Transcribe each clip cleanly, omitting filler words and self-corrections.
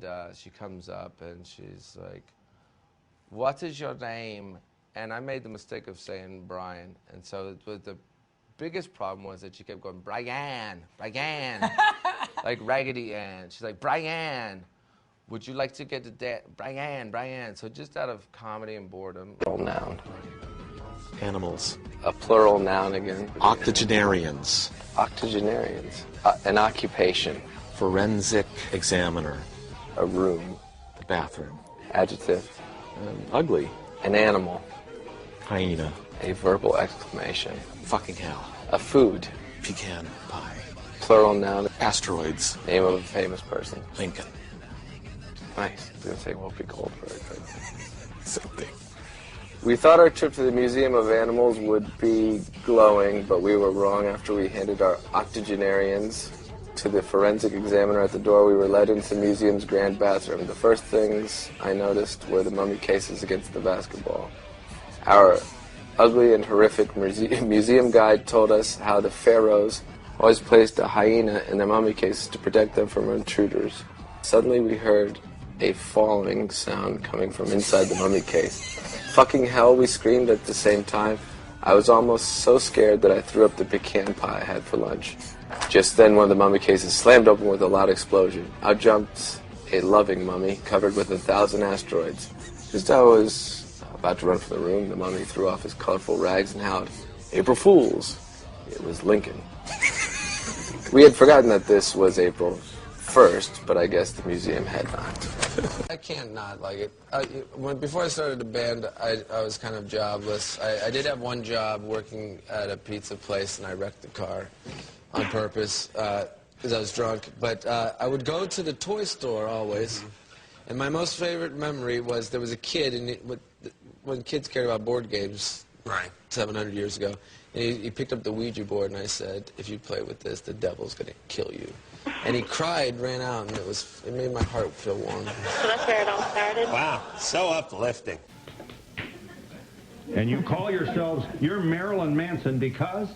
And she comes up and she's like, "What is your name?" And I made the mistake of saying Brian. And so the biggest problem was that she kept going, "Brian, Brian," like Raggedy Ann. She's like, "Brian, would you like to get to Brian, Brian." So just out of comedy and boredom. Plural noun. Animals. A plural noun again. Octogenarians. Octogenarians. An occupation. Forensic examiner. A room. The bathroom. Adjective. Ugly. An animal. Hyena. A verbal exclamation. Fucking hell. A food. Pecan pie. Plural noun. Asteroids. Name of a famous person. Lincoln. Nice. I was going to say Whoopi Goldberg. Something. We thought our trip to the Museum of Animals would be glowing, but we were wrong. After we handed our octogenarians to the forensic examiner at the door, we were led into the museum's grand bathroom. The first things I noticed were the mummy cases against the basketball. Our ugly and horrific museum guide told us how the pharaohs always placed a hyena in their mummy cases to protect them from intruders. Suddenly we heard a falling sound coming from inside the mummy case. Fucking hell, we screamed at the same time. I was almost so scared that I threw up the pecan pie I had for lunch. Just then, one of the mummy cases slammed open with a loud explosion. Out jumped a loving mummy covered with 1,000 asteroids. Just as I was about to run from the room, the mummy threw off his colorful rags and howled, "April Fools!" It was Lincoln. We had forgotten that this was April 1st, but I guess the museum had not. I can't not like it. Before I started the band, I was kind of jobless. I did have one job working at a pizza place, and I wrecked the car on purpose because I was drunk. But I would go to the toy store always, and my most favorite memory was there was a kid, and when kids cared about board games, Right. 700 years ago, and he picked up the Ouija board, and I said, "If you play with this, the devil's going to kill you." And he cried, ran out, and it made my heart feel warm. So that's where it all started? Wow, so uplifting. And you call yourselves, you're Marilyn Manson because?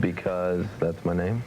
Because that's my name.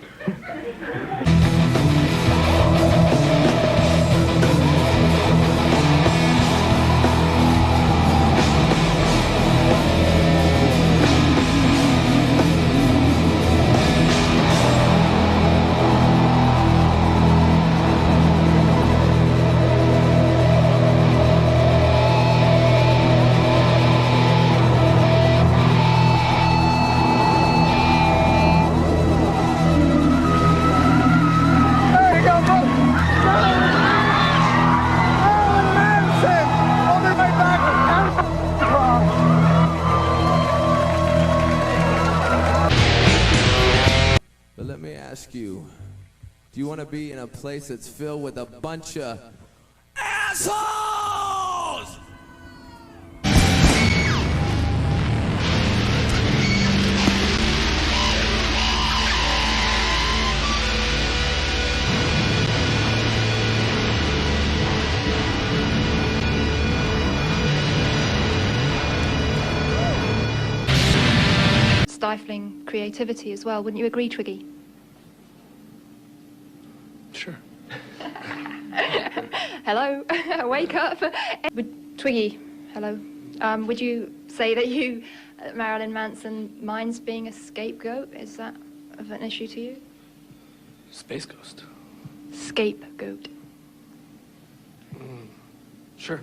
But let me ask you, do you want to be in a place that's filled with a bunch of assholes? Stifling creativity as well, wouldn't you agree, Twiggy? Sure. Hello, wake up. Twiggy, hello. Would you say that Marilyn Manson minds being a scapegoat? Is that of an issue to you? Space Ghost. Scapegoat. Sure.